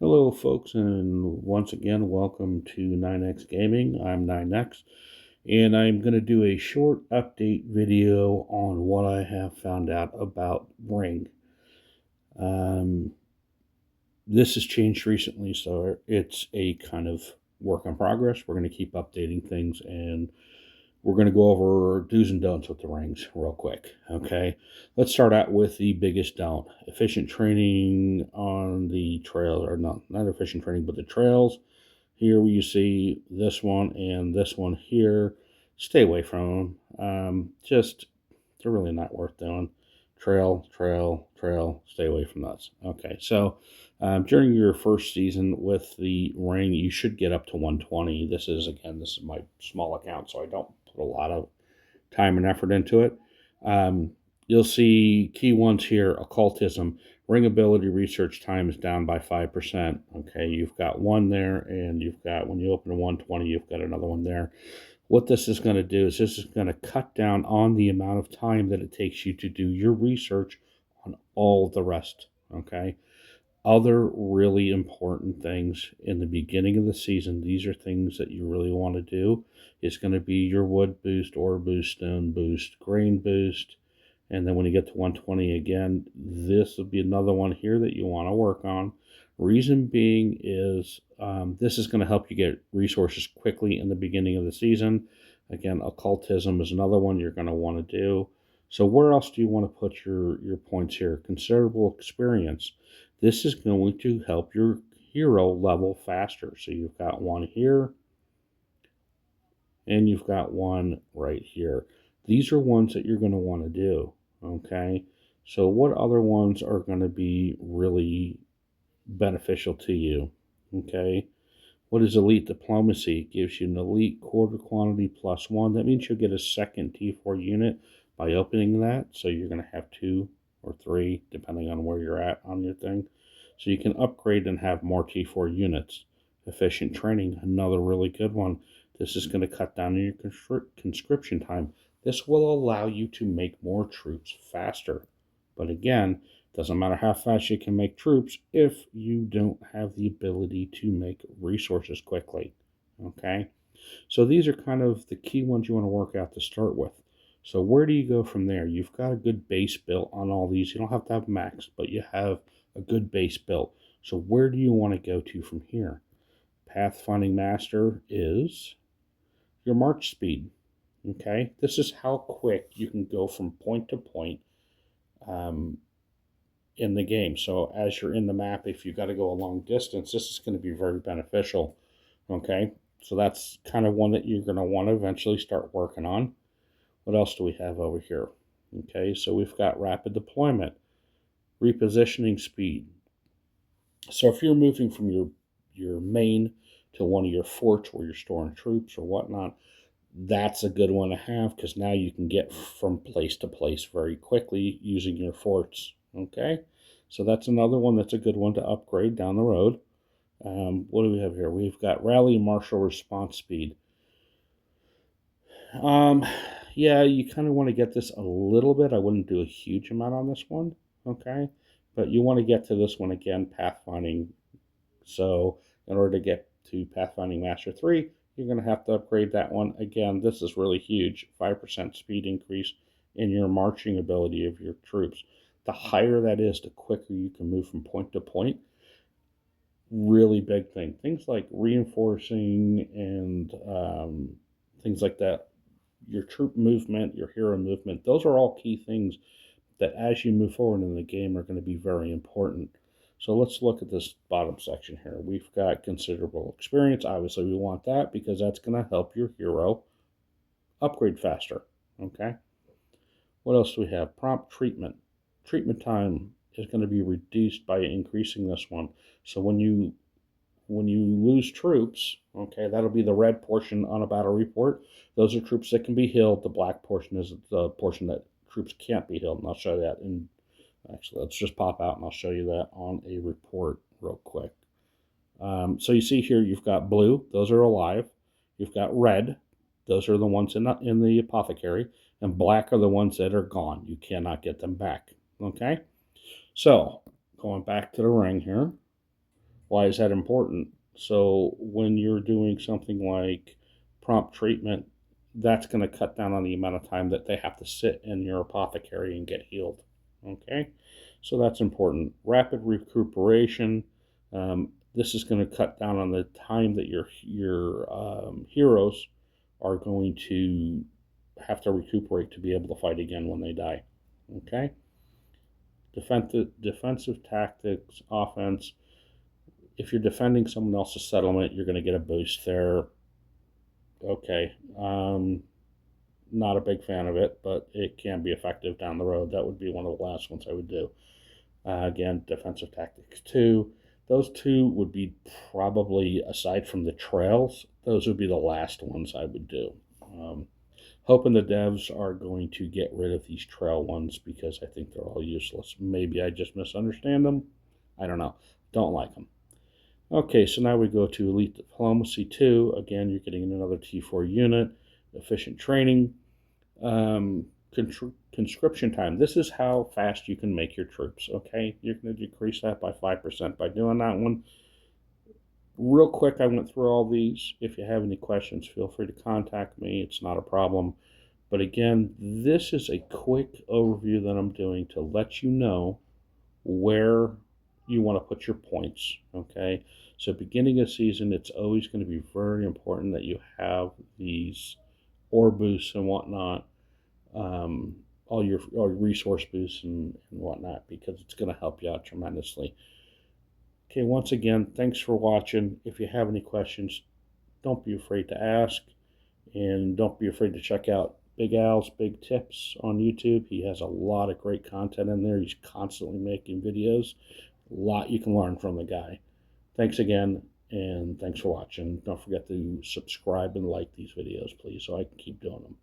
Hello, folks, and once again, welcome to 9X Gaming. I'm 9X, and I'm going to do a short update video on what I have found out about Ring. Um, this has changed recently, so it's a kind of work in progress. We're going to keep updating things, and we're going to go over do's and don'ts with the rings real quick. Okay, let's start out with the biggest don't. Efficient training on the trail, or not efficient training, but the trails. Here you see this one and this one here. Stay away from them. They're really not worth doing. Trail, trail, trail. Stay away from those. Okay, so during your first season with the ring, you should get up to 120. This is my small account, so I don't put a lot of time and effort into it. Um, you'll see key ones here: occultism. Ring ability research time is down by 5%. Okay, you've got one there, and you've got, when you open a 120, you've got another one there. What this is going to do is this is going to cut down on the amount of time that it takes you to do your research on all the rest. Okay, other really important things in the beginning of the season, these are things that you really want to do, is going to be your wood boost, ore boost, stone boost, grain boost. And then when you get to 120 again, this will be another one here that you want to work on. Reason being is this is going to help you get resources quickly in the beginning of the season. Again, occultism is another one you're going to want to do. So where else do you want to put your points here? Considerable experience. This is going to help your hero level faster. So you've got one here, and you've got one right here. These are ones that you're going to want to do, okay? So what other ones are going to be really beneficial to you, okay? What is elite diplomacy? It gives you an elite quarter quantity +1. That means you'll get a second T4 unit by opening that. So you're going to have 2 or 3, depending on where you're at on your thing. So you can upgrade and have more T4 units. Efficient training, another really good one. This is going to cut down on your conscription time. This will allow you to make more troops faster. But again, doesn't matter how fast you can make troops if you don't have the ability to make resources quickly. Okay? So these are kind of the key ones you want to work out to start with. So where do you go from there? You've got a good base built on all these. You don't have to have max, but you have a good base built. So where do you want to go to from here? Pathfinding Master is your march speed. Okay? This is how quick you can go from point to point. In the game. So as you're in the map, if you've got to go a long distance, this is going to be very beneficial. Okay, so that's kind of one that you're going to want to eventually start working on. What else do we have over here? Okay, so we've got rapid deployment, repositioning speed. So if you're moving from your main to one of your forts where you're storing troops or whatnot, that's a good one to have, because now you can get from place to place very quickly using your forts. Okay, so that's another one that's a good one to upgrade down the road. What do we have here? We've got rally martial response speed. Um, yeah, you kind of want to get this a little bit. I wouldn't do a huge amount on this one. Okay, but you want to get to this one again, pathfinding. So in order to get to Pathfinding Master 3, you're going to have to upgrade that one. Again, this is really huge. 5% speed increase in your marching ability of your troops. The higher that is, the quicker you can move from point to point. Really big thing. Things like reinforcing and things like that. Your troop movement, your hero movement, those are all key things that as you move forward in the game are going to be very important. So let's look at this bottom section here. We've got considerable experience. Obviously, we want that because that's going to help your hero upgrade faster. Okay. What else do we have? Prompt treatment. Treatment time is going to be reduced by increasing this one. So when you lose troops, okay, that'll be the red portion on a battle report. Those are troops that can be healed. The black portion is the portion that troops can't be healed, and I'll show you that in. Actually, let's just pop out and I'll show you that on a report real quick. So you see here, you've got blue, those are alive. You've got red, those are the ones in the apothecary, and black are the ones that are gone. You cannot get them back. Okay, so going back to the ring here, Why is that important? So when you're doing something like prompt treatment, that's going to cut down on the amount of time that they have to sit in your apothecary and get healed. Okay, so that's important. Rapid recuperation. This is going to cut down on the time that your heroes are going to have to recuperate to be able to fight again when they die. Okay, defensive tactics, offense. If you're defending someone else's settlement, you're going to get a boost there. Okay, not a big fan of it, but it can be effective down the road. That would be one of the last ones I would do. Again, defensive tactics 2. Those two would be probably, aside from the trails, those would be the last ones I would do. Hoping the devs are going to get rid of these trail ones because I think they're all useless. Maybe I just misunderstand them. I don't know. Don't like them. Okay, so now we go to Elite Diplomacy 2. Again, you're getting another T4 unit. Efficient training. Conscription time. This is how fast you can make your troops, okay? You're going to decrease that by 5% by doing that one. Real quick, I went through all these. If you have any questions, feel free to contact me. It's not a problem. But again, this is a quick overview that I'm doing to let you know where you want to put your points, okay? So beginning of season, it's always going to be very important that you have these ore boosts and whatnot, all your resource boosts and whatnot, because it's going to help you out tremendously. Okay, once again, thanks for watching. If you have any questions, don't be afraid to ask, and don't be afraid to check out Big Al's Big Tips on YouTube. He has a lot of great content in there. He's constantly making videos. A lot you can learn from the guy. Thanks again, and thanks for watching. Don't forget to subscribe and like these videos, please, so I can keep doing them.